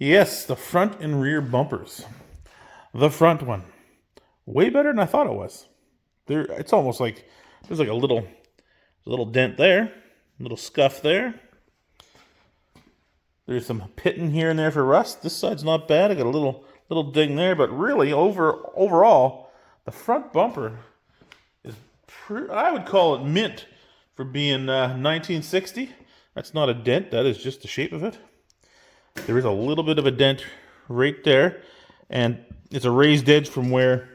Yes, the front and rear bumpers. The front one, way better than I thought it was. It's almost like there's like a little dent there, a little scuff there. There's some pitting here and there for rust. This side's not bad. I got a little ding there, but really overall, the front bumper is I would call it mint for being 1960. That's not a dent. That is just the shape of it. There is a little bit of a dent right there, and it's a raised edge from where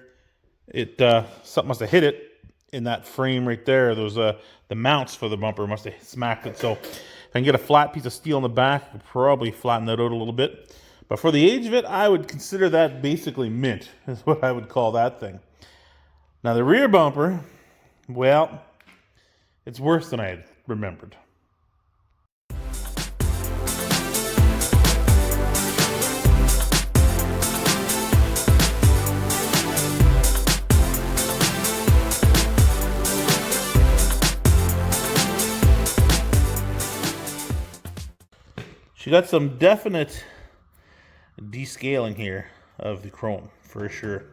it something must have hit it in that frame right there. Those the mounts for the bumper must have smacked it. So if I can get a flat piece of steel in the back, I could probably flatten that out a little bit. But for the age of it, I would consider that basically mint, is what I would call that thing. Now the rear bumper, well, it's worse than I had remembered. She got some definite descaling here of the chrome for sure,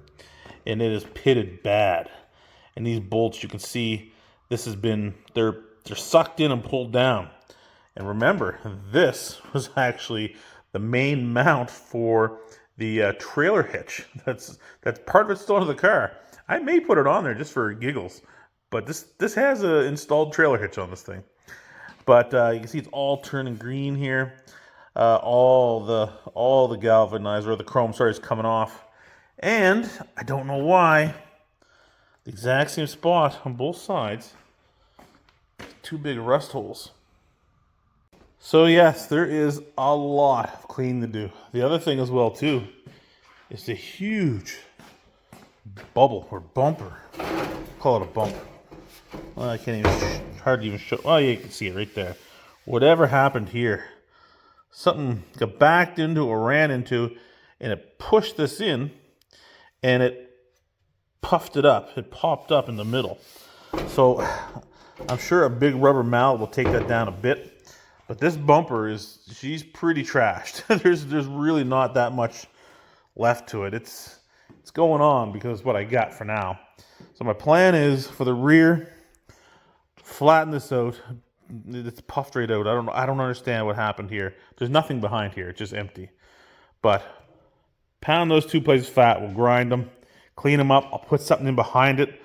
and it is pitted bad. And these bolts, you can see this has been they're sucked in and pulled down. And remember, this was actually the main mount for the trailer hitch. That's part of it still in the car. I may put it on there just for giggles, but this has an installed trailer hitch on this thing. But you can see it's all turning green here. All the galvanized or the chrome, sorry, is coming off, and I don't know why. The exact same spot on both sides. Two big rust holes. So yes, there is a lot of cleaning to do. The other thing as well too is the huge bubble or bumper. Call it a bump. Well, I can't even hardly even show. Oh, yeah, you can see it right there. Whatever happened here, something got backed into or ran into, and it pushed this in, and it puffed it up. It popped up in the middle. So I'm sure a big rubber mallet will take that down a bit. But this bumper she's pretty trashed. there's really not that much left to it. It's going on because what I got for now. So my plan is for the rear, flatten this out. It's puffed right out. I don't understand what happened here. There's nothing behind here. It's just empty. But pound those two places fat. We'll grind them, clean them up. I'll put something in behind it,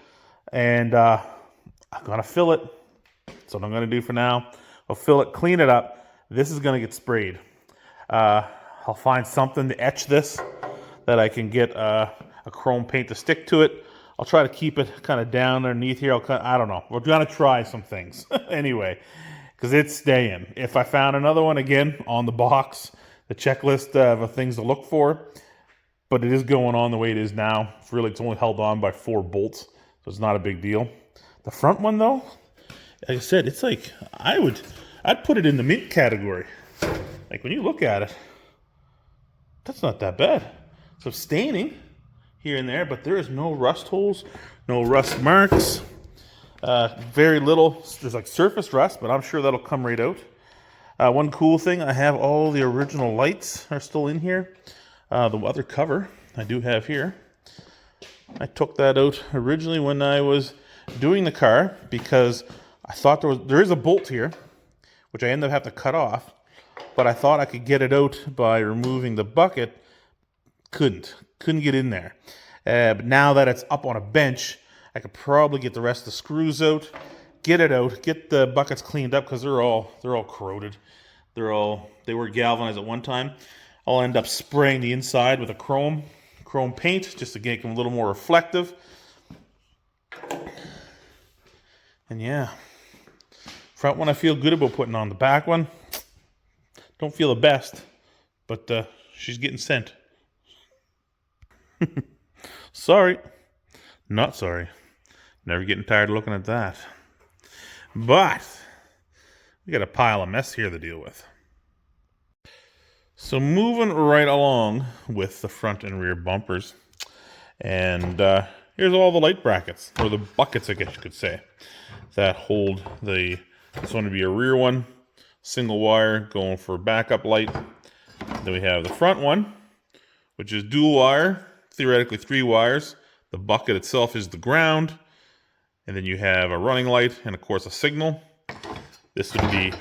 and I'm gonna fill it. That's what I'm gonna do for now. I'll fill it, clean it up. This is gonna get sprayed. I'll find something to etch this that I can get a chrome paint to stick to it. I'll try to keep it kind of down underneath here. I don't know. We're gonna try some things anyway, because it's staying. If I found another one again on the box, the checklist of things to look for, but it is going on the way it is now. It's only held on by 4 bolts, so it's not a big deal. The front one though, like I said, it's like I'd put it in the mint category. Like when you look at it, that's not that bad. So staining here and there, but there is no rust holes, no rust marks, very little. There's like surface rust, but I'm sure that'll come right out. One cool thing, I have all the original lights are still in here. The other cover I do have here. I took that out originally when I was doing the car because I thought there is a bolt here, which I ended up having to cut off, but I thought I could get it out by removing the bucket. Couldn't get in there. But now that it's up on a bench, I could probably get the rest of the screws out, get it out, get the buckets cleaned up because they're all corroded. They were galvanized at one time. I'll end up spraying the inside with a chrome paint just to make them a little more reflective. And yeah, front one I feel good about putting on. The back one, don't feel the best, but she's getting sent. Sorry. Not sorry. Never getting tired of looking at that. But we got a pile of mess here to deal with. So moving right along with the front and rear bumpers. And here's all the light brackets, or the buckets I guess you could say, that hold this one to be a rear one. Single wire going for backup light. Then we have the front one, which is dual wire, theoretically 3 wires. The bucket itself is the ground. And then you have a running light and, of course, a signal. This would be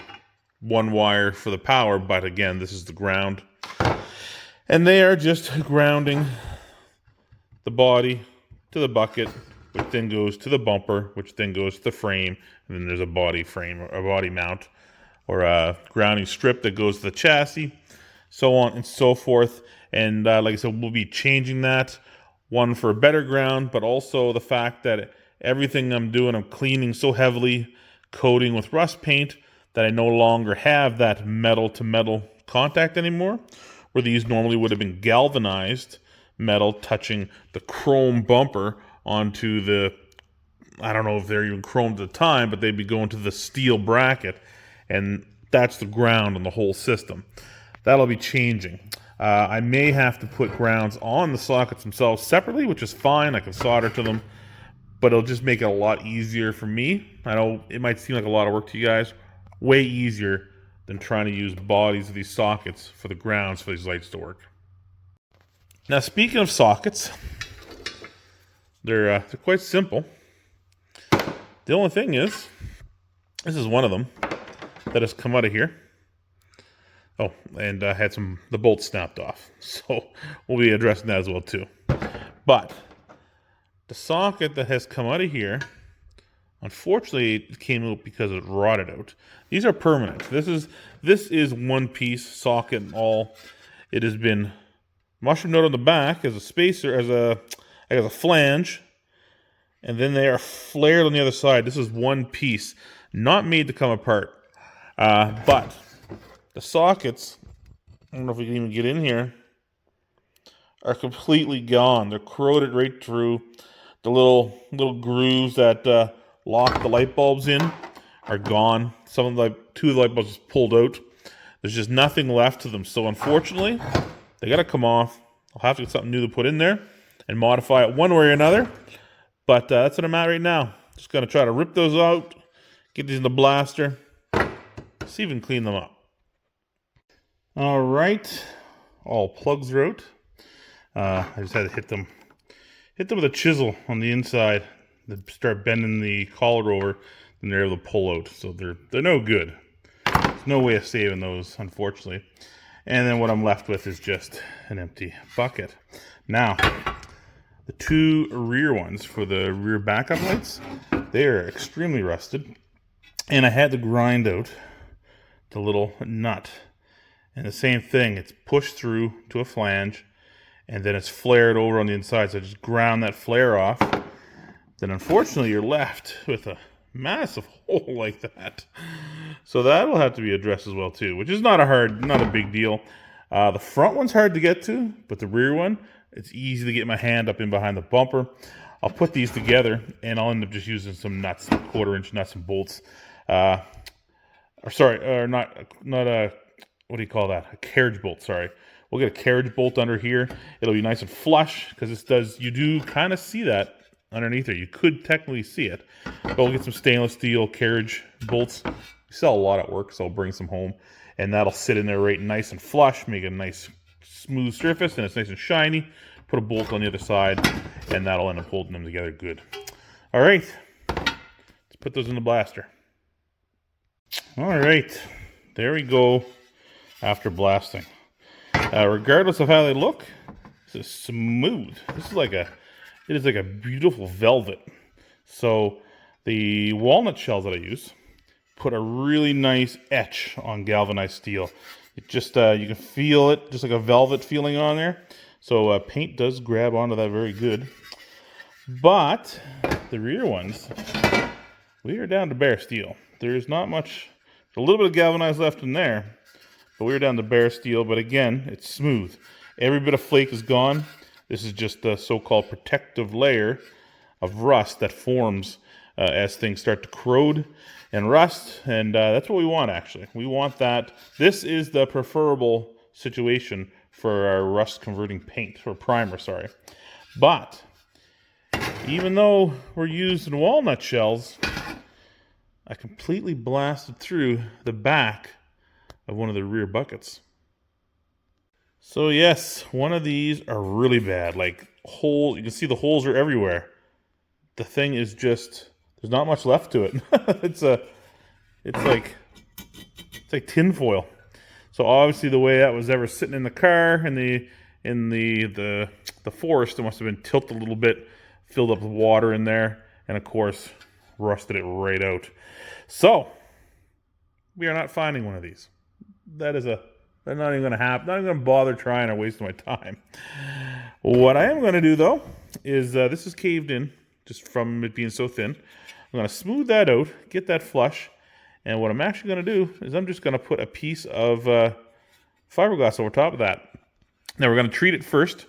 1 wire for the power, but again, this is the ground. And they are just grounding the body to the bucket, which then goes to the bumper, which then goes to the frame, and then there's a body frame, or a body mount, or a grounding strip that goes to the chassis, so on and so forth. And like I said, we'll be changing that, one for a better ground, but also the fact that everything I'm doing, I'm cleaning so heavily, coating with rust paint, that I no longer have that metal-to-metal contact anymore, where these normally would have been galvanized metal touching the chrome bumper onto the, I don't know if they're even chromed at the time, but they'd be going to the steel bracket, and that's the ground on the whole system. That'll be changing. I may have to put grounds on the sockets themselves separately, which is fine. I can solder to them, but it'll just make it a lot easier for me. I know it might seem like a lot of work to you guys. Way easier than trying to use bodies of these sockets for the grounds for these lights to work. Now, speaking of sockets, they're quite simple. The only thing is, this is one of them that has come out of here. Oh, and I had the bolts snapped off, so we'll be addressing that as well too. But the socket that has come out of here, unfortunately, it came out because it rotted out. These are permanent. This is one piece socket and all. It has been mushroom node on the back as a spacer, as a flange, and then they are flared on the other side. This is one piece, not made to come apart. But the sockets, I don't know if we can even get in here, are completely gone. They're corroded right through. The little grooves that lock the light bulbs in are gone. Some of the 2 of the light bulbs just pulled out. There's just nothing left to them. So unfortunately, they got to come off. I'll have to get something new to put in there and modify it one way or another. But that's what I'm at right now. Just going to try to rip those out, get these in the blaster, see if we can clean them up. All right, all plugs are out. I just had to hit them with a chisel on the inside. They start bending the collar over, and they're able to pull out. So they're no good. There's no way of saving those, unfortunately. And then what I'm left with is just an empty bucket. Now, the 2 rear ones for the rear backup lights, they are extremely rusted. And I had to grind out the little nut. And the same thing, it's pushed through to a flange, and then it's flared over on the inside. So I just ground that flare off. Then unfortunately you're left with a massive hole like that. So that'll have to be addressed as well too, which is not a big deal. The front one's hard to get to, but the rear one, it's easy to get my hand up in behind the bumper. I'll put these together, and I'll end up just using some nuts, 1/4-inch nuts and bolts. Not a, what do you call that? A carriage bolt, sorry. We'll get a carriage bolt under here. It'll be nice and flush, because you do kind of see that underneath there. You could technically see it. But we'll get some stainless steel carriage bolts. We sell a lot at work, so I'll bring some home. And that'll sit in there right nice and flush, make a nice smooth surface, and it's nice and shiny. Put a bolt on the other side, and that'll end up holding them together good. All right, let's put those in the blaster. All right, there we go after blasting. Regardless of how they look, this is smooth. It is like a beautiful velvet. So the walnut shells that I use put a really nice etch on galvanized steel. It just, you can feel it, just like a velvet feeling on there. So paint does grab onto that very good. But the rear ones, we are down to bare steel. There's not much, a little bit of galvanized left in there, but we're down to bare steel. But again, it's smooth. Every bit of flake is gone. This is just the so-called protective layer of rust that forms as things start to corrode and rust, and that's what we want, actually. We want that. This is the preferable situation for our rust converting paint, or primer, sorry. But even though we're using walnut shells, I completely blasted through the back of one of the rear buckets. So yes, one of these are really bad. Like holes, you can see the holes are everywhere. The thing is just, there's not much left to it. It's like tinfoil. So obviously the way that was ever sitting in the car in the forest, it must have been tilted a little bit, filled up with water in there, and of course rusted it right out. So we are not finding one of these. That is a They're not even going to happen. Not even going to bother trying or waste my time. What I am going to do though is this is caved in just from it being so thin. I'm going to smooth that out, get that flush, and what I'm actually going to do is I'm just going to put a piece of fiberglass over top of that. Now we're going to treat it first,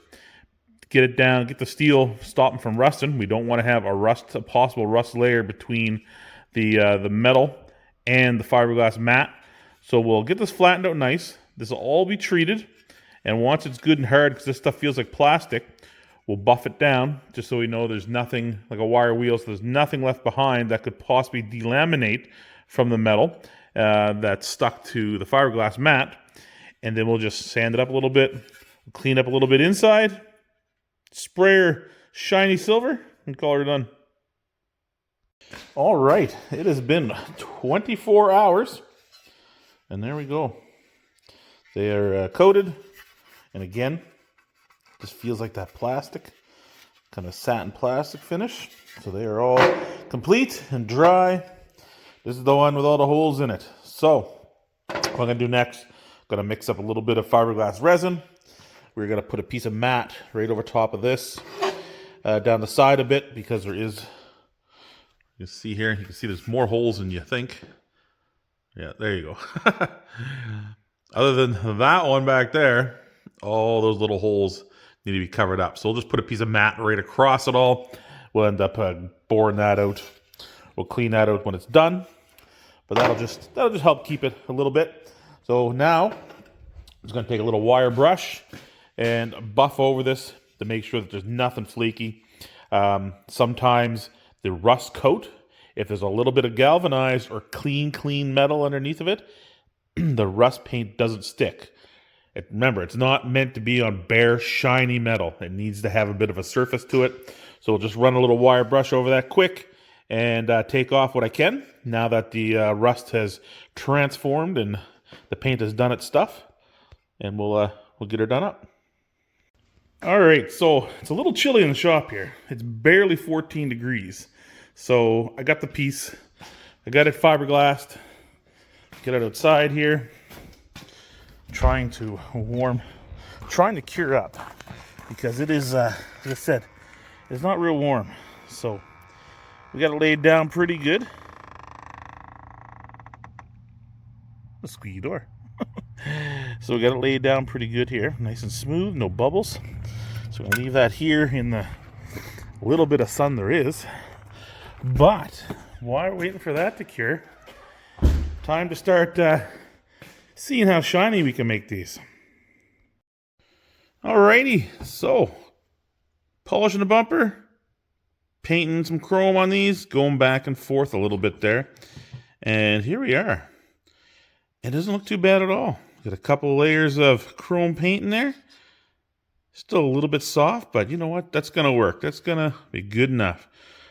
get it down, get the steel, stop them from rusting. We don't want to have a possible rust layer between the metal and the fiberglass mat. So we'll get this flattened out nice. This will all be treated, and once it's good and hard, because this stuff feels like plastic, we'll buff it down just so we know there's nothing, like a wire wheel, so there's nothing left behind that could possibly delaminate from the metal that's stuck to the fiberglass mat. And then we'll just sand it up a little bit, clean up a little bit inside, spray her shiny silver, and call her done. All right, it has been 24 hours, and there we go. They are coated, and again, just feels like that plastic, kind of satin plastic finish. So they are all complete and dry. This is the one with all the holes in it. So what I'm going to do next, I'm going to mix up a little bit of fiberglass resin. We're going to put a piece of mat right over top of this, down the side a bit, because there is, you see here, you can see there's more holes than you think. Yeah, there you go. Other than that one back there, all those little holes need to be covered up. So we'll just put a piece of mat right across it all. We'll end up boring that out. We'll clean that out when it's done. But that'll just help keep it a little bit. So now, I'm just going to take a little wire brush and buff over this to make sure that there's nothing flaky. Sometimes the rust coat, if there's a little bit of galvanized or clean metal underneath of it, the rust paint doesn't stick. Remember, it's not meant to be on bare, shiny metal. It needs to have a bit of a surface to it. So we'll just run a little wire brush over that quick and take off what I can now that the rust has transformed and the paint has done its stuff. And we'll get her done up. All right, so it's a little chilly in the shop here. It's barely 14 degrees. So I got the piece. I got it fiberglassed. Get it outside here. Trying to cure up, because it is, as I said, it's not real warm. So we got it laid down pretty good. The squeaky door. So we got it laid down pretty good here, nice and smooth, no bubbles. So we're gonna leave that here in the little bit of sun there is. But while we're waiting for that to cure, time to start seeing how shiny we can make these. Alrighty, so polishing the bumper, painting some chrome on these, going back and forth a little bit there. And here we are. It doesn't look too bad at all. Got a couple layers of chrome paint in there. Still a little bit soft, but you know what? That's going to work. That's going to be good enough.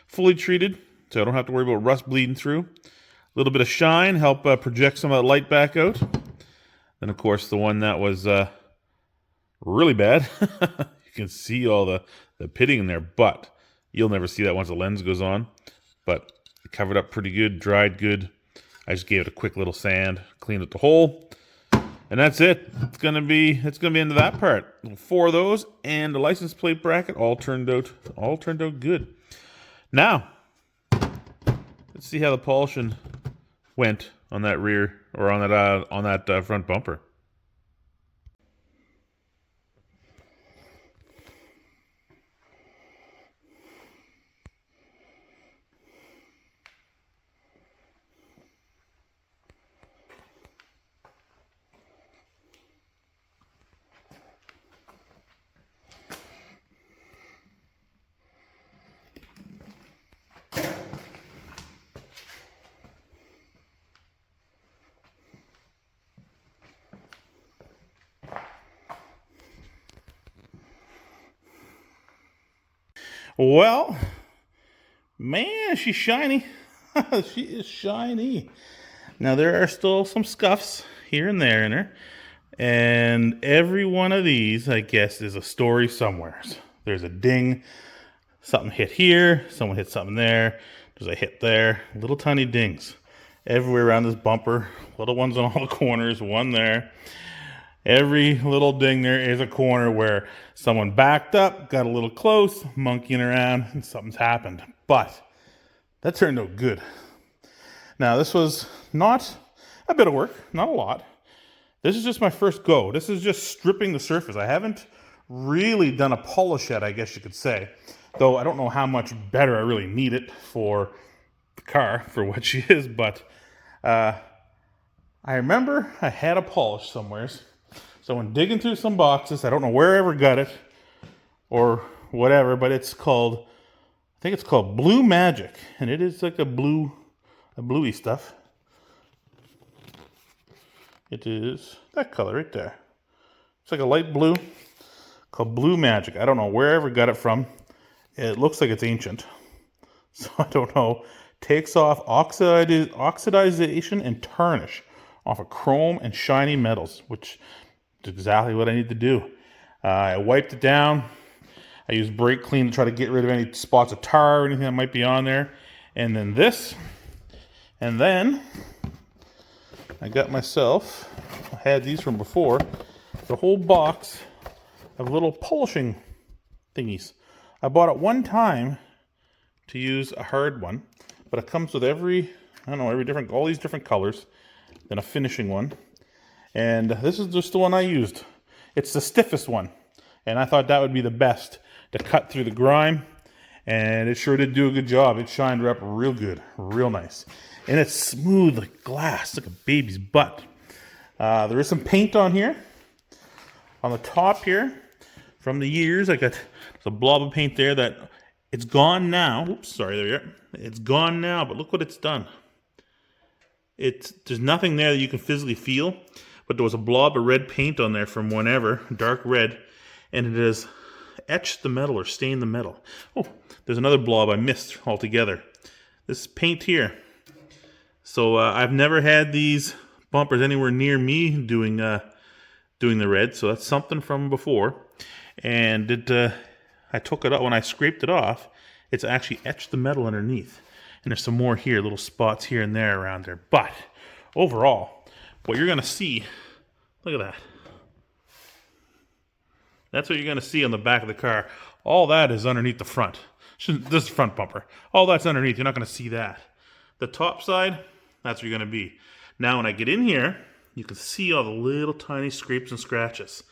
Fully treated, so I don't have to worry about rust bleeding through. A little bit of shine, help project some of that light back out. Then, of course, the one that was really bad. You can see all the pitting in there, but you'll never see that once the lens goes on. But it covered up pretty good, dried good. I just gave it a quick little sand, cleaned up the hole, and that's it. It's gonna be into that part. 4 of those and the license plate bracket all turned out good. Now, let's see how the polishing went on that rear, or on that front bumper. Well, man, she's shiny. She is shiny. Now, there are still some scuffs here and there in her. And every one of these, I guess, is a story somewhere. There's a ding, something hit here, someone hit something there, there's a hit there, little tiny dings everywhere around this bumper, little ones on all the corners, one there. Every little ding there is a corner where someone backed up, got a little close, monkeying around, and something's happened. But that turned out good. Now, this was not a bit of work, not a lot. This is just my first go. This is just stripping the surface. I haven't really done a polish yet, I guess you could say. Though I don't know how much better I really need it for the car, for what she is. But I remember I had a polish somewheres. So when digging through some boxes, I don't know where I ever got it or whatever, but it's called, I think it's called Blue Magic. And it is like a bluey stuff. It is that color right there. It's like a light blue called Blue Magic. I don't know where I ever got it from. It looks like it's ancient. So I don't know. Takes off oxidization and tarnish off of chrome and shiny metals, which is exactly what I need to do. I wiped it down. I used brake clean to try to get rid of any spots of tar or anything that might be on there. And then this. And then I got myself, I had these from before, the whole box of little polishing thingies. I bought it one time to use a hard one, but it comes with every different, all these different colors, then a finishing one. And this is just the one I used. It's the stiffest one, and I thought that would be the best to cut through the grime, and it sure did do a good job. It shined her up real good, real nice. And it's smooth like glass, like a baby's butt. There is some paint on here. On the top here, from the years, I got a blob of paint there that it's gone now. Oops, sorry, there you are. It's gone now, but look what it's done. There's nothing there that you can physically feel, but there was a blob of red paint on there from whenever, dark red, and it has etched the metal or stained the metal. Oh, there's another blob I missed altogether. This paint here. So I've never had these bumpers anywhere near me doing the red, so that's something from before. And I took it out, when I scraped it off, it's actually etched the metal underneath. And there's some more here, little spots here and there around there. But overall, what you're gonna see, look at that. That's what you're gonna see on the back of the car. All that is underneath the front. This is the front bumper. All that's underneath, you're not gonna see that. The top side, that's where you're going to be. Now, when I get in here, you can see all the little tiny scrapes and scratches.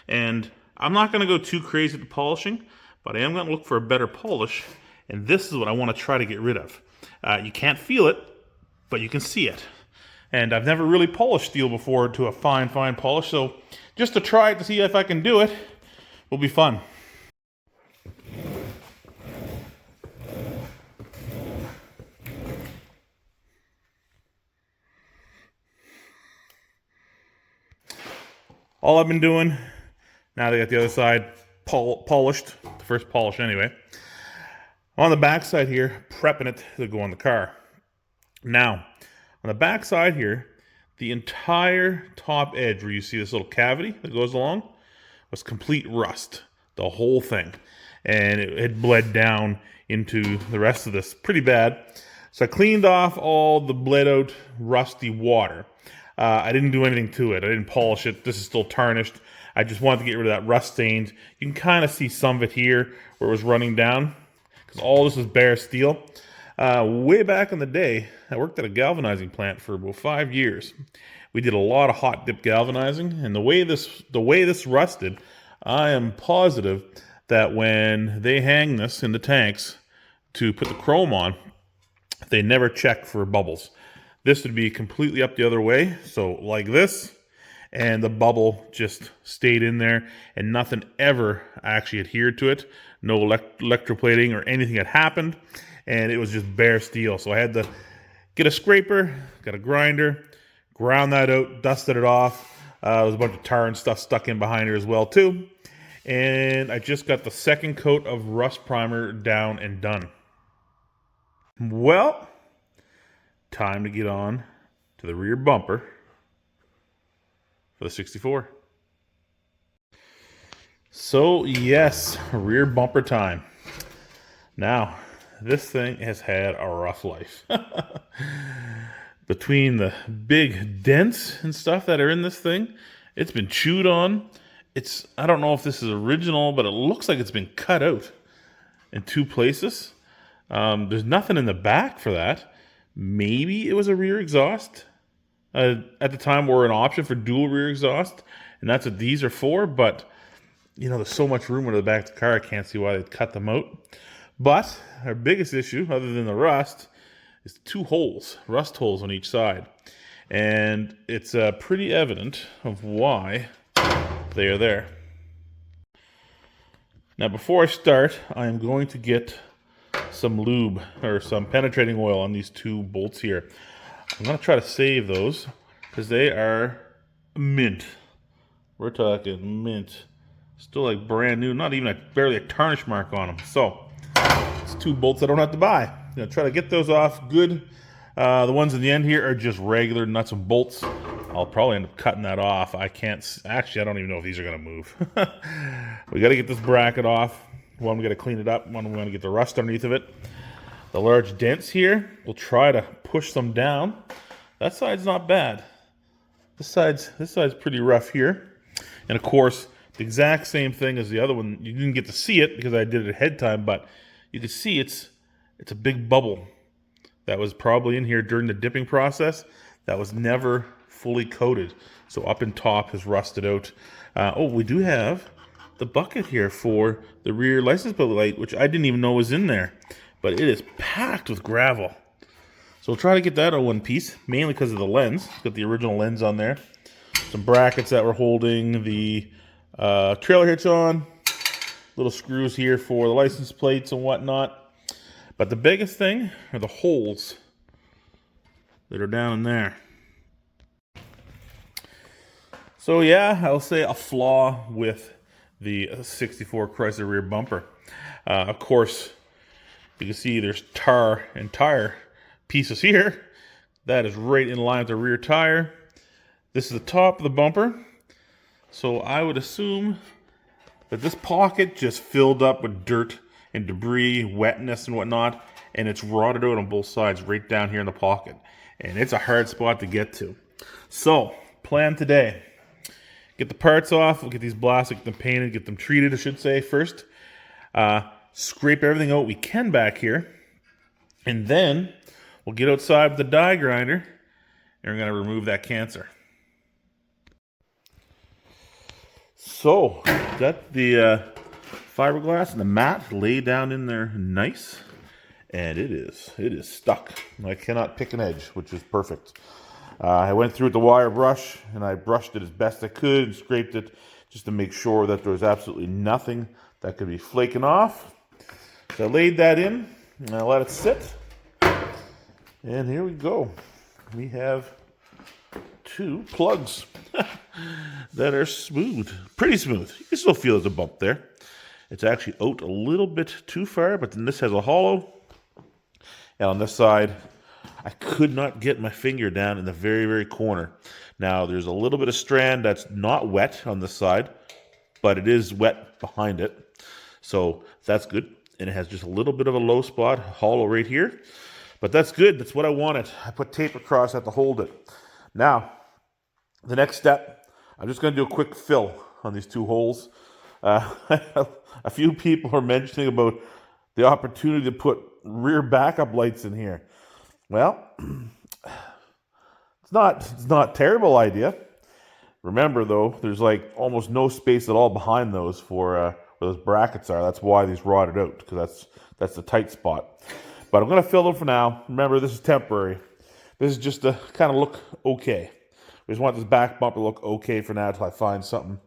And I'm not going to go too crazy with the polishing, but I am going to look for a better polish. And this is what I want to try to get rid of. You can't feel it, but you can see it. And I've never really polished steel before to a fine polish. So just to try it to see if I can do it will be fun. All I've been doing, now they got the other side polished, the first polish anyway. On the back side here, prepping it to go on the car. Now, on the back side here, the entire top edge where you see this little cavity that goes along was complete rust, the whole thing. And it had bled down into the rest of this pretty bad. So I cleaned off all the bled out rusty water. I didn't do anything to it. I didn't polish it. This is still tarnished. I just wanted to get rid of that rust stains. You can kind of see some of it here where it was running down because all this was bare steel. Way back in the day, I worked at a galvanizing plant for about 5 years. We did a lot of hot dip galvanizing, and the way this rusted, I am positive that when they hang this in the tanks to put the chrome on, they never check for bubbles. This would be completely up the other way, so like this, and the bubble just stayed in there, and nothing ever actually adhered to it. No electroplating or anything had happened, and it was just bare steel. So I had to get a scraper, got a grinder, ground that out, dusted it off. There was a bunch of tar and stuff stuck in behind her as well too. And I just got the second coat of rust primer down and done. Well, time to get on to the rear bumper for the 64. So yes, rear bumper time. Now, this thing has had a rough life. Between the big dents and stuff that are in this thing, it's been chewed on. I don't know if this is original, but it looks like it's been cut out in 2 places. There's nothing in the back for that. Maybe it was a rear exhaust. At the time, were an option for dual rear exhaust, and that's what these are for. But you know, there's so much room in the back of the car, I can't see why they'd cut them out. But our biggest issue, other than the rust, is 2 holes, rust holes on each side, and it's pretty evident of why they are there. Now, before I start, I am going to get some lube or some penetrating oil on these 2 bolts here. I'm going to try to save those because they are mint. We're talking mint. Still like brand new, not even barely a tarnish mark on them. So it's 2 bolts I don't have to buy. I'm going to try to get those off good. The ones in the end here are just regular nuts and bolts. I'll probably end up cutting that off. I don't even know if these are going to move. We got to get this bracket off. One, we got to clean it up. One, we want to get the rust underneath of it. The large dents here, we'll try to push them down. That side's not bad. This side's pretty rough here. And of course, the exact same thing as the other one. You didn't get to see it because I did it ahead time, but you can see it's a big bubble that was probably in here during the dipping process that was never fully coated. So up and top has rusted out. We do have the bucket here for the rear license plate light, which I didn't even know was in there. But it is packed with gravel. So we'll try to get that in one piece, mainly because of the lens. It's got the original lens on there. Some brackets that were holding the trailer hitch on. Little screws here for the license plates and whatnot. But the biggest thing are the holes that are down in there. So yeah, I'll say a flaw with the 64 Chrysler rear bumper. Of course, you can see there's tar and tire pieces here. That is right in line with the rear tire. This is the top of the bumper. So I would assume that this pocket just filled up with dirt and debris, wetness and whatnot, and it's rotted out on both sides right down here in the pocket. And it's a hard spot to get to. So, plan today. Get the parts off, we'll get these blasted, get them painted, get them treated, I should say, first. Scrape everything out we can back here. And then we'll get outside with the die grinder and we're going to remove that cancer. So, got the fiberglass and the mat laid down in there nice. And it is stuck. I cannot pick an edge, which is perfect. I went through with the wire brush and I brushed it as best I could and scraped it just to make sure that there was absolutely nothing that could be flaking off. So I laid that in and I let it sit. And here we go. We have 2 plugs that are smooth, pretty smooth. You can still feel there's a bump there. It's actually out a little bit too far, but then this has a hollow. And on this side, I could not get my finger down in the very, very corner. Now, there's a little bit of strand that's not wet on this side, but it is wet behind it. So that's good. And it has just a little bit of a low spot, hollow right here. But that's good. That's what I wanted. I put tape across that to hold it. Now, the next step, I'm just going to do a quick fill on these 2 holes. A few people are mentioning about the opportunity to put rear backup lights in here. Well, it's not a terrible idea. Remember, though, there's like almost no space at all behind those for where those brackets are. That's why these rotted out, because that's the tight spot. But I'm going to fill them for now. Remember, this is temporary. This is just to kind of look okay. We just want this back bumper to look okay for now until I find something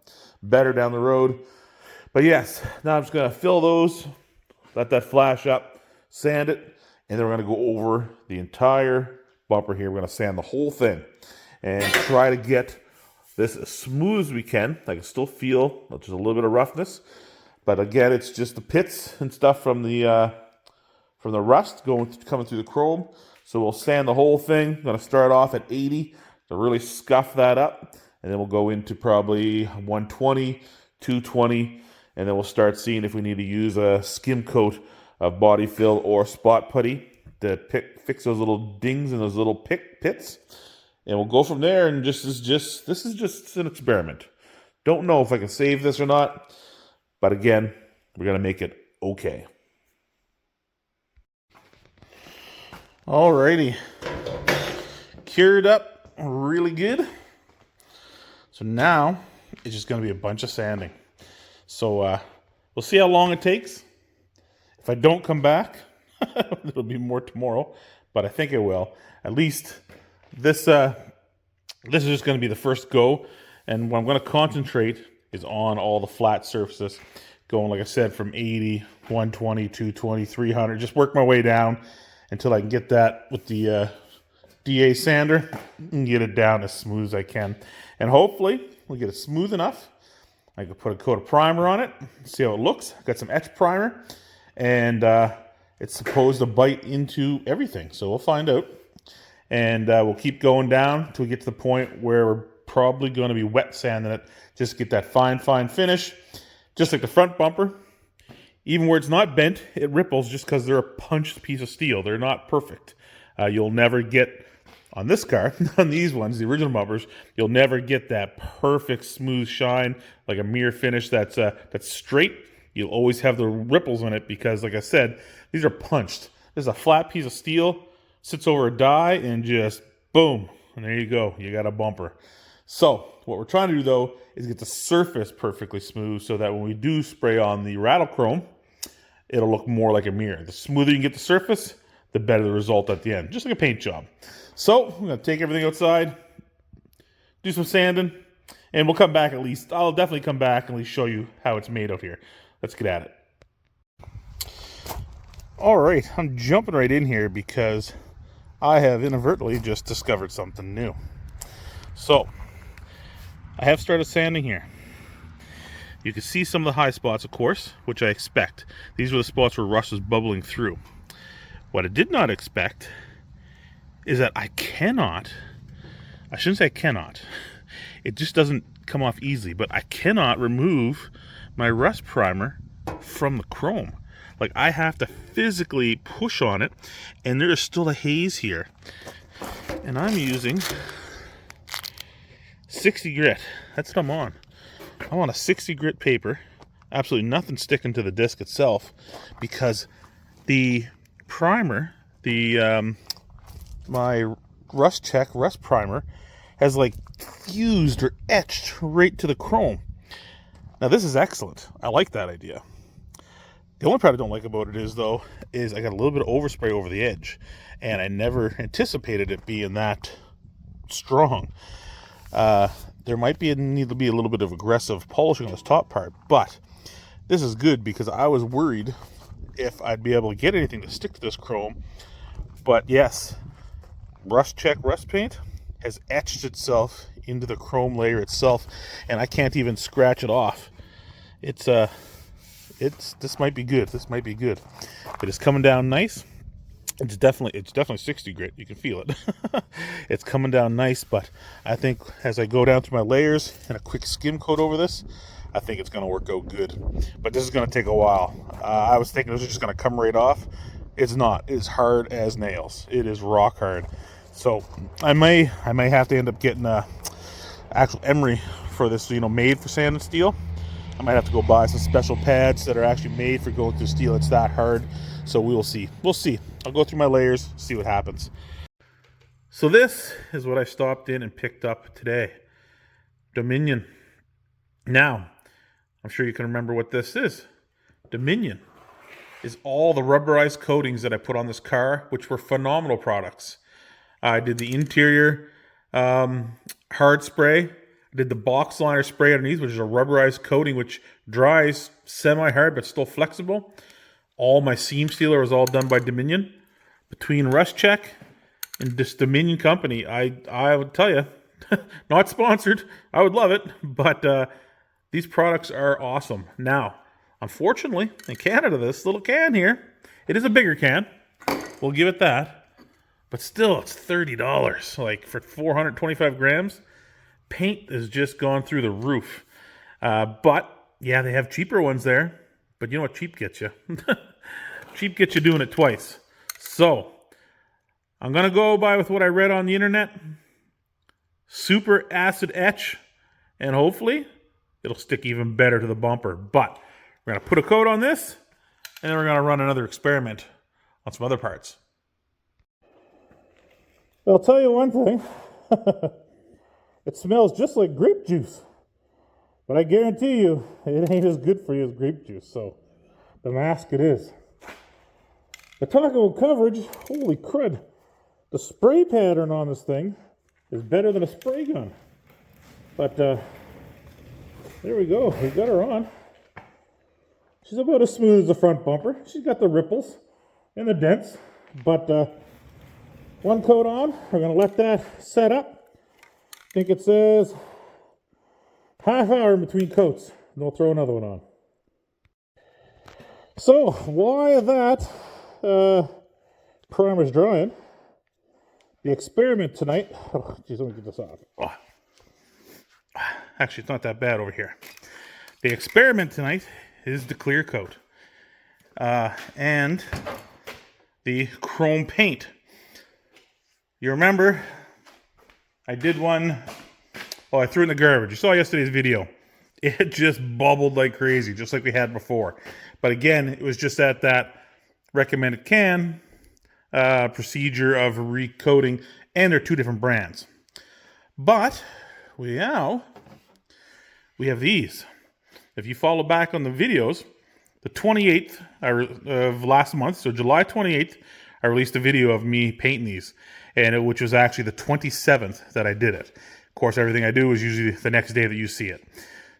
better down the road. But yes, now I'm just going to fill those, let that flash up, sand it, and then we're going to go over the entire bumper here. We're going to sand the whole thing and try to get this as smooth as we can. I can still feel just a little bit of roughness, but again, it's just the pits and stuff from the rust coming through the chrome. So we'll sand the whole thing. I'm going to start off at 80 to really scuff that up, and then we'll go into probably 120, 220, and then we'll start seeing if we need to use a skim coat of body fill or spot putty to fix those little dings and those little pits. And we'll go from there, and this is just an experiment. Don't know if I can save this or not, but again, we're going to make it okay. Alrighty. Cured up really good. So now it's just going to be a bunch of sanding. So we'll see how long it takes. If I don't come back, it'll be more tomorrow, but I think it will. At least this is just going to be the first go, and what I'm going to concentrate is on all the flat surfaces, going, like I said, from 80, 120, 220, 300, just work my way down until I can get that with the DA sander and get it down as smooth as I can. And hopefully we'll get it smooth enough. I can put a coat of primer on it, see how it looks. Got some etch primer, and it's supposed to bite into everything, so we'll find out. And we'll keep going down until we get to the point where we're probably going to be wet sanding it, just to get that fine finish. Just like the front bumper, even where it's not bent, it ripples just because they're a punched piece of steel. They're not perfect. You'll never get, on this car, on these ones, the original bumpers, you'll never get that perfect smooth shine, like a mirror finish that's straight. You'll always have the ripples on it because, like I said, these are punched. This is a flat piece of steel, sits over a die, and just boom, and there you go. You got a bumper. So what we're trying to do, though, is get the surface perfectly smooth so that when we do spray on the rattle chrome, it'll look more like a mirror. The smoother you can get the surface, the better the result at the end, just like a paint job. So I'm going to take everything outside, do some sanding, and we'll come back at least. I'll definitely come back and at least show you how it's made out here. Let's get at it. All right, I'm jumping right in here because I have inadvertently just discovered something new. So I have started sanding here. You can see some of the high spots, of course, which I expect. These were the spots where rust was bubbling through. What I did not expect is that I shouldn't say I cannot, it just doesn't come off easily, but I cannot remove my rust primer from the chrome. Like, I have to physically push on it, and there is still a haze here. And I'm using 60 grit. That's what I'm on. I'm on a 60 grit paper. Absolutely nothing sticking to the disc itself, because the primer, my rust check rust primer, has like fused or etched right to the chrome. Now this is excellent. I like that idea. The only part I don't like about it is I got a little bit of overspray over the edge, and I never anticipated it being that strong. There might need to be a little bit of aggressive polishing on this top part, but this is good because I was worried if I'd be able to get anything to stick to this chrome. But yes, rust check rust paint has etched itself into the chrome layer itself, and I can't even scratch it off. This might be good. This might be good. It is coming down nice. It's definitely 60 grit. You can feel it. It's coming down nice, but I think as I go down through my layers and a quick skim coat over this, I think it's going to work out good. But this is going to take a while. I was thinking it was just going to come right off. It's not. It's hard as nails. It is rock hard. So I may have to end up getting a actual emery for this, made for sand and steel. I might have to go buy some special pads that are actually made for going through steel. It's that hard. So we will see. We'll see. I'll go through my layers, see what happens. So this is what I stopped in and picked up today. Dominion. Now, I'm sure you can remember what this is. Dominion is all the rubberized coatings that I put on this car, which were phenomenal products. I did the interior hard spray. I did the box liner spray underneath, which is a rubberized coating which dries semi-hard but still flexible. All my seam sealer was all done by Dominion. Between Rust Check and this Dominion company, I would tell you, Not sponsored. I would love it, but these products are awesome. Now, unfortunately, in Canada, this little can here, it is a bigger can. We'll give it that. But still, it's $30. Like, for 425 grams, paint has just gone through the roof. But, yeah, they have cheaper ones there. But you know what cheap gets you? Cheap gets you doing it twice. So, I'm going to go by with what I read on the internet. Super acid etch, and hopefully it'll stick even better to the bumper. But we're going to put a coat on this, and then we're going to run another experiment on some other parts. I'll tell you one thing. It smells just like grape juice. But I guarantee you, it ain't as good for you as grape juice. So, the mask it is. But talking about coverage, holy crud. The spray pattern on this thing is better than a spray gun. But there we go. We got her on. She's about as smooth as the front bumper. She's got the ripples and the dents. But one coat on. We're going to let that set up. I think it says half hour in between coats. And we'll throw another one on. So while that primer's drying, the experiment tonight... Oh, geez, let me get this off. Oh. Actually, it's not that bad over here. The experiment tonight is the clear coat. And the chrome paint. You remember, I did one... Oh, I threw it in the garbage. You saw yesterday's video. It just bubbled like crazy, just like we had before. But again, it was just at that recommended can... procedure of recoating, and they're two different brands. But we have these. If you follow back on the videos, the 28th of last month, so July 28th, I released a video of me painting these, which was actually the 27th that I did it. Of course, everything I do is usually the next day that you see it.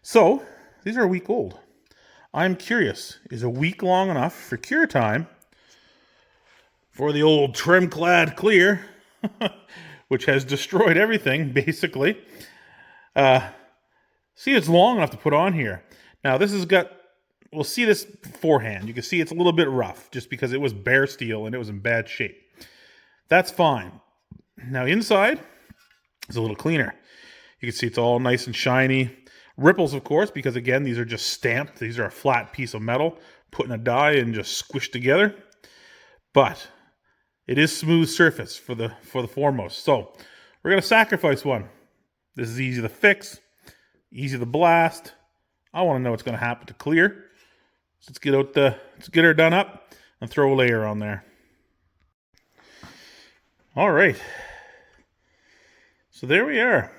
So these are a week old. I'm curious, is a week long enough for cure time for the old trim-clad clear, which has destroyed everything, basically? See, it's long enough to put on here. Now, this has got... We'll see this beforehand. You can see it's a little bit rough, just because it was bare steel and it was in bad shape. That's fine. Now, inside is a little cleaner. You can see it's all nice and shiny. Ripples, of course, because, again, these are just stamped. These are a flat piece of metal put in a die and just squished together. But... it is smooth surface for the foremost. So we're going to sacrifice one. This is easy to fix, easy to blast. I want to know what's going to happen to clear. So let's get her done up and throw a layer on there. All right. So there we are.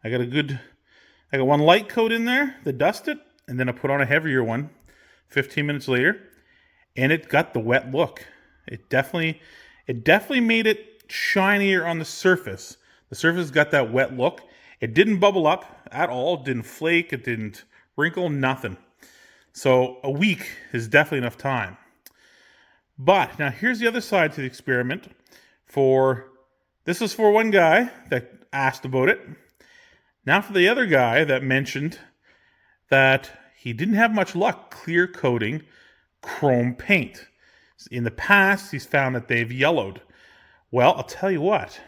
I got one light coat in there that dusted, and then I put on a heavier one 15 minutes later, and it got the wet look. It definitely made it shinier on the surface. The surface got that wet look. It didn't bubble up at all. It didn't flake. It didn't wrinkle. Nothing. So a week is definitely enough time. But now here's the other side to the experiment. This was for one guy that asked about it. Now for the other guy that mentioned that he didn't have much luck clear coating chrome paint. In the past, he's found that they've yellowed. Well, I'll tell you what.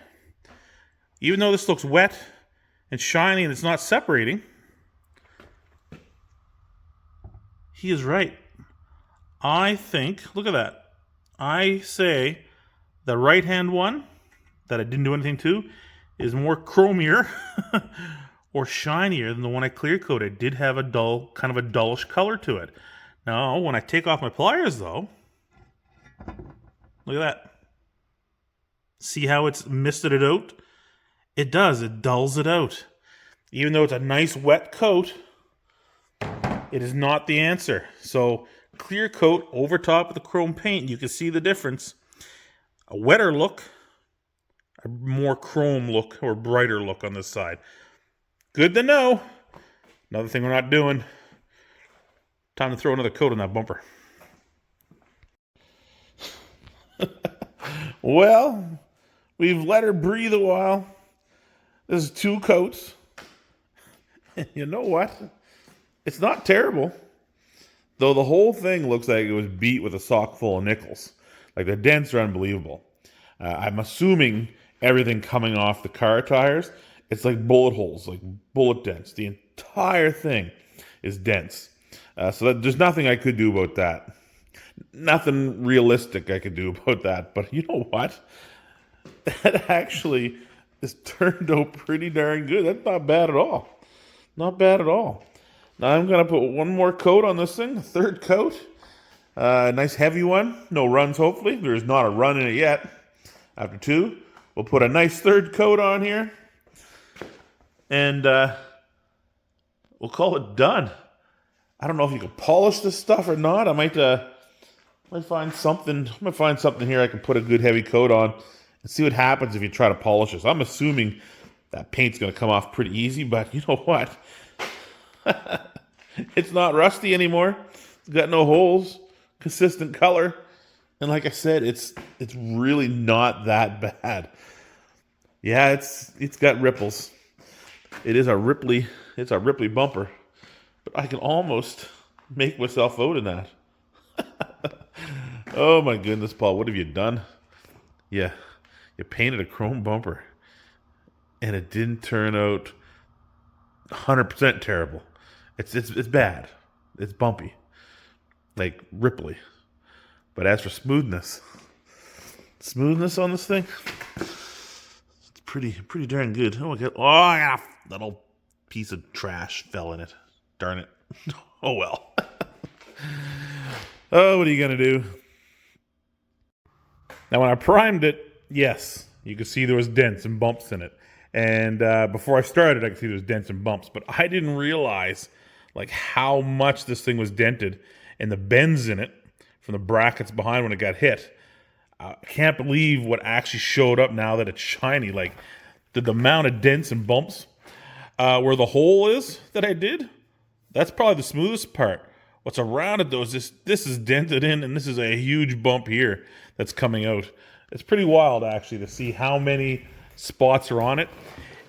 Even though this looks wet and shiny and it's not separating, he is right. I think, look at that. I say the right-hand one that I didn't do anything to is more chromier or shinier than the one I clear coated. It did have a kind of a dullish color to it. Now, when I take off my pliers, though, look at that. See how it's misted it out? It does. It dulls it out. Even though it's a nice wet coat, it is not the answer. So clear coat over top of the chrome paint, you can see the difference. A wetter look, a more chrome look or brighter look on this side. Good to know. Another thing we're not doing. Time to throw another coat on that bumper. Well, we've let her breathe a while. This is 2 coats. You know what? It's not terrible. Though the whole thing looks like it was beat with a sock full of nickels. Like the dents are unbelievable. I'm assuming everything coming off the car tires, it's like bullet holes, like bullet dents. The entire thing is dents. So there's nothing I could do about that. Nothing realistic I could do about that. But you know what? That actually has turned out pretty darn good. That's not bad at all. Not bad at all. Now I'm going to put one more coat on this thing, a 3rd coat. A nice heavy one. No runs, hopefully. There's not a run in it yet. After 2, we'll put a nice 3rd coat on here. And we'll call it done. I don't know if you can polish this stuff or not. I might find something. I might find something here I can put a good heavy coat on and see what happens if you try to polish this. I'm assuming that paint's going to come off pretty easy, but you know what? It's not rusty anymore. It's got no holes. Consistent color. And like I said, it's really not that bad. Yeah, it's got ripples. It is a Ripley. It's a Ripley bumper. But I can almost make myself out in that. Oh my goodness, Paul, what have you done? Yeah, you painted a chrome bumper. And it didn't turn out 100% terrible. It's bad. It's bumpy. Like Ripley. But as for smoothness on this thing, it's pretty darn good. Oh, I got a little piece of trash fell in it. Darn it. Oh well. Oh, what are you gonna do? Now, when I primed it, yes, you could see there was dents and bumps in it. And before I started, I could see there was dents and bumps. But I didn't realize like how much this thing was dented and the bends in it from the brackets behind when it got hit. I can't believe what actually showed up now that it's shiny. Like the amount of dents and bumps where the hole is that I did, that's probably the smoothest part. What's around it though is this is dented in, and this is a huge bump here that's coming out. It's pretty wild actually to see how many spots are on it.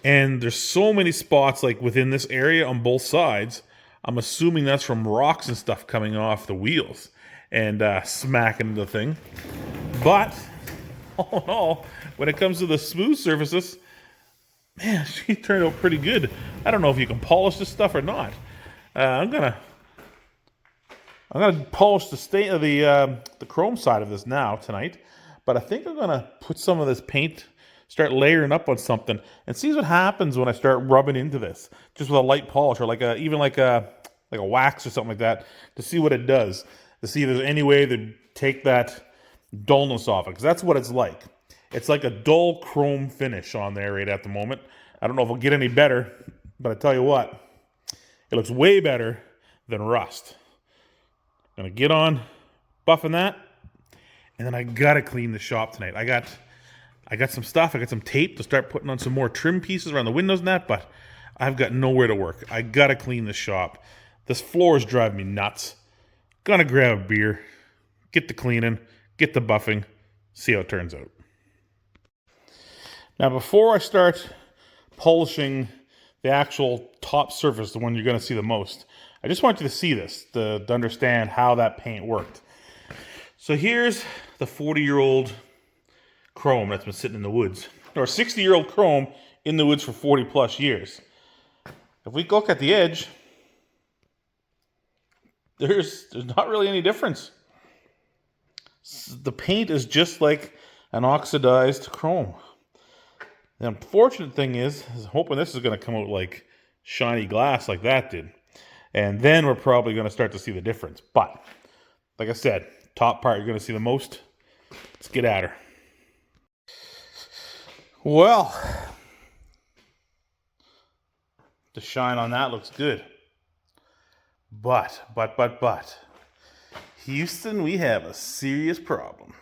And there's so many spots like within this area on both sides. I'm assuming that's from rocks and stuff coming off the wheels and smacking the thing. But all in all, when it comes to the smooth surfaces, man, she turned out pretty good. I don't know if you can polish this stuff or not. I'm gonna polish the chrome side of this now tonight, but I think I'm gonna put some of this paint, start layering up on something, and see what happens when I start rubbing into this, just with a light polish or even like a wax or something like that, to see what it does, to see if there's any way to take that dullness off it, because that's what it's like. It's like a dull chrome finish on there right at the moment. I don't know if it'll get any better, but I tell you what, it looks way better than rust. I'm gonna get on buffing that, and then I gotta clean the shop tonight. I got some stuff. I got some tape to start putting on some more trim pieces around the windows and that, but I've got nowhere to work. I gotta clean the shop. This floor is driving me nuts. Gonna grab a beer, get the cleaning, get the buffing, see how it turns out. Now, before I start polishing the actual top surface, the one you're gonna see the most, I just want you to see this, to understand how that paint worked. So here's the 40-year-old chrome that's been sitting in the woods, or 60-year-old chrome in the woods for 40 plus years. If we look at the edge, there's not really any difference. The paint is just like an oxidized chrome. The unfortunate thing is hoping this is going to come out like shiny glass like that did. And then we're probably going to start to see the difference. But, like I said, top part you're going to see the most. Let's get at her. Well, the shine on that looks good. But, Houston, we have a serious problem.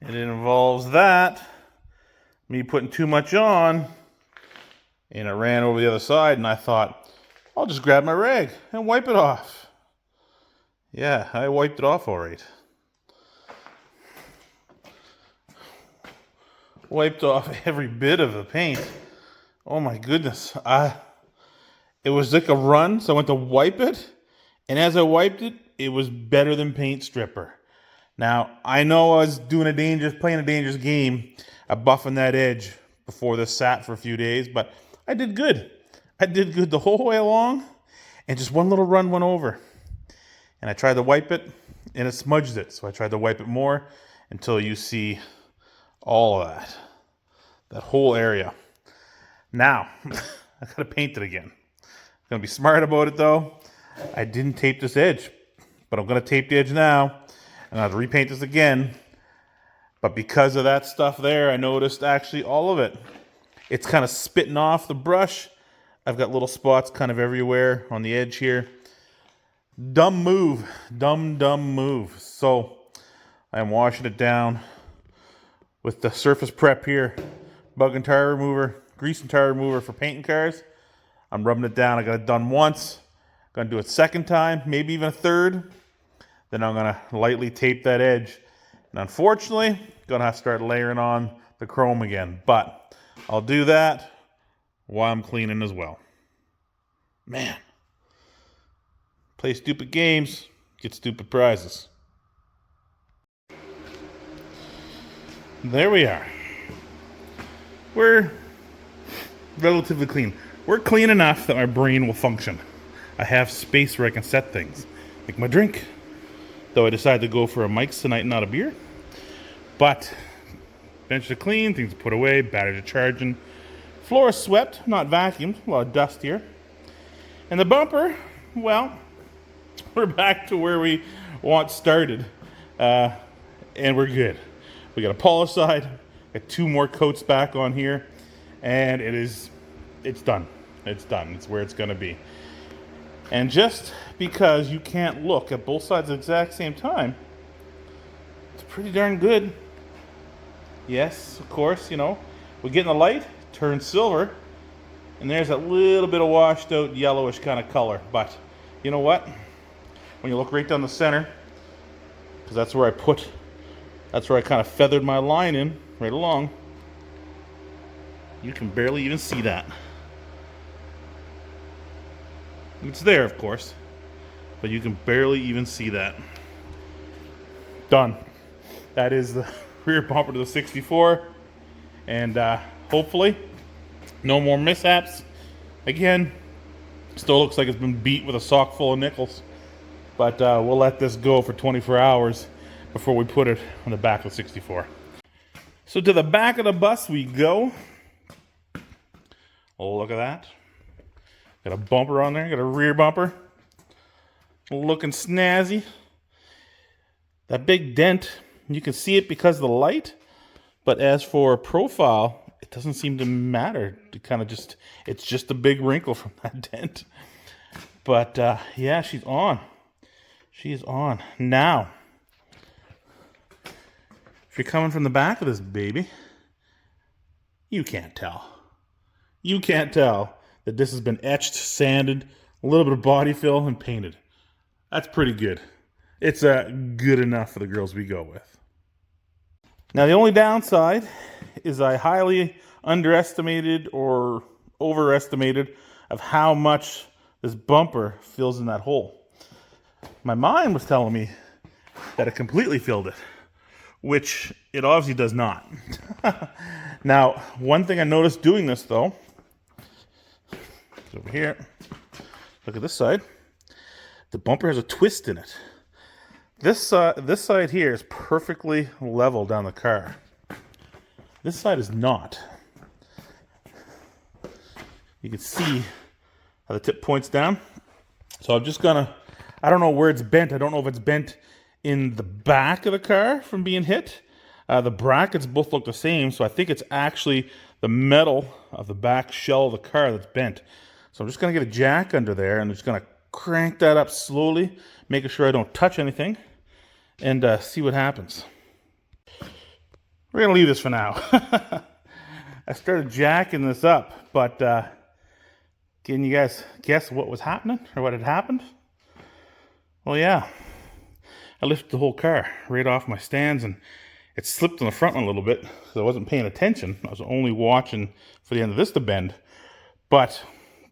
It involves that, me putting too much on, and it ran over the other side, and I thought, I'll just grab my rag and wipe it off. Yeah, I wiped it off all right. Wiped off every bit of the paint. Oh my goodness. It was like a run, so I went to wipe it, and as I wiped it, it was better than paint stripper. Now, I know I was playing a dangerous game of buffing that edge before this sat for a few days, but I did good. I did good the whole way along, and just one little run went over. And I tried to wipe it, and it smudged it. So I tried to wipe it more until you see all of that whole area. Now, I gotta paint it again. I'm gonna be smart about it though. I didn't tape this edge, but I'm gonna tape the edge now, and I'll repaint this again. But because of that stuff there, I noticed actually all of it. It's kind of spitting off the brush. I've got little spots kind of everywhere on the edge here. Dumb move. Dumb move. So I'm washing it down with the Surface Prep here. Bug and tire remover, grease and tire remover for painting cars. I'm rubbing it down. I got it done once. Gonna do it second time, maybe even a third. Then I'm gonna lightly tape that edge. And unfortunately, gonna have to start layering on the chrome again. But I'll do that while I'm cleaning as well. Man. Play stupid games, get stupid prizes. There we are. We're relatively clean. We're clean enough that my brain will function. I have space where I can set things, like my drink. Though I decided to go for a Mike's tonight, not a beer. But bench are clean, things are put away, batteries are charging. Floor is swept, not vacuumed, a lot of dust here. And the bumper, well, we're back to where we want started, and we're good. We got a polished side, got 2 more coats back on here, and it's done. It's done. It's where it's going to be. And just because you can't look at both sides at the exact same time, it's pretty darn good. Yes, of course, we get in the light, turns silver, and there's that little bit of washed out yellowish kind of color. But you know what? When you look right down the center, because that's where I kind of feathered my line in, right along, you can barely even see that. It's there, of course, but you can barely even see that. Done. That is the rear bumper to the 64, and hopefully no more mishaps. Again, still looks like it's been beat with a sock full of nickels, but we'll let this go for 24 hours before we put it on the back of the 64. So to the back of the bus we go. Oh, look at that. Got a bumper on there, got a rear bumper. Looking snazzy. That big dent, you can see it because of the light, but as for profile, it doesn't seem to matter. It's just a big wrinkle from that dent. But yeah, she's on. She's on. Now, if you're coming from the back of this baby, you can't tell. You can't tell that this has been etched, sanded, a little bit of body fill, and painted. That's pretty good. It's good enough for the girls we go with. Now, the only downside is I highly underestimated or overestimated of how much this bumper fills in that hole. My mind was telling me that it completely filled it, which it obviously does not. Now, one thing I noticed doing this, though, is over here. Look at this side. The bumper has a twist in it. This side here is perfectly level down the car. This side is not. You can see how the tip points down. So I'm just gonna, I don't know where it's bent. I don't know if it's bent in the back of the car from being hit. The brackets both look the same, so I think it's actually the metal of the back shell of the car that's bent. So I'm just gonna get a jack under there and I'm just gonna crank that up slowly, making sure I don't touch anything, and see what happens. We're gonna leave this for now. I started jacking this up, but can you guys guess what was happening or what had happened? Well, yeah, I lifted the whole car right off my stands and it slipped on the front one a little bit because I wasn't paying attention. I was only watching for the end of this to bend. But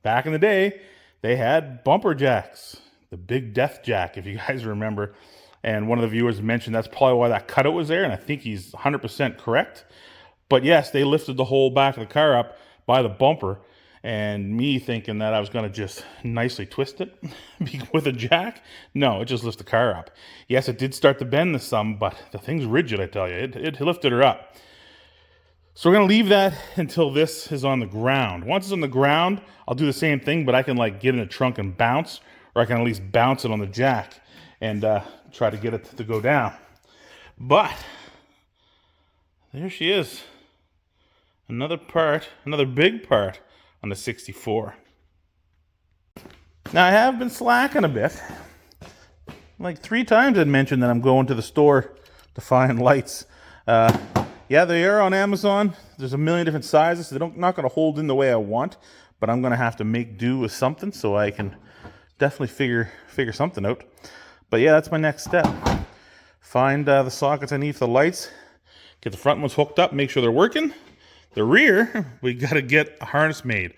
back in the day, they had bumper jacks, the big death jack, if you guys remember. And one of the viewers mentioned that's probably why that cutout was there, and I think he's 100% correct. But yes, they lifted the whole back of the car up by the bumper, and me thinking that I was going to just nicely twist it with a jack. No, it just lifts the car up. Yes, it did start to bend some, but the thing's rigid, I tell you. It lifted her up. So we're going to leave that until this is on the ground. Once it's on the ground, I'll do the same thing, but I can like get in the trunk and bounce, or I can at least bounce it on the jack and try to get it to go down. But there she is. Another big part on the 64. Now I have been slacking a bit. Like 3 times I'd mentioned that I'm going to the store to find lights. Yeah, they are on Amazon. There's a million different sizes. So they're not going to hold in the way I want, but I'm going to have to make do with something so I can definitely figure something out. But yeah, that's my next step. Find the sockets I need for the lights. Get the front ones hooked up, make sure they're working. The rear, we got to get a harness made.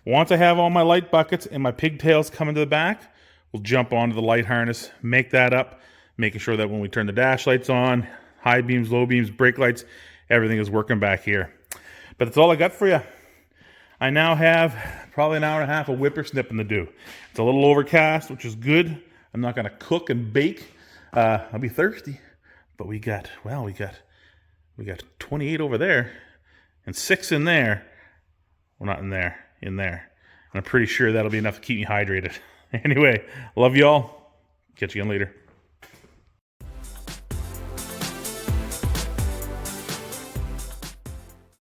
Once I have all my light buckets and my pigtails coming to the back, we'll jump onto the light harness, make that up, making sure that when we turn the dash lights on, high beams, low beams, brake lights, everything is working back here. But that's all I got for you. I now have probably an hour and a half of whippersnipping to do. It's a little overcast, which is good. I'm not going to cook and bake. I'll be thirsty. But we got 28 over there and 6 in there. Well, not in there, in there. And I'm pretty sure that'll be enough to keep me hydrated. Anyway, love y'all. Catch you again later.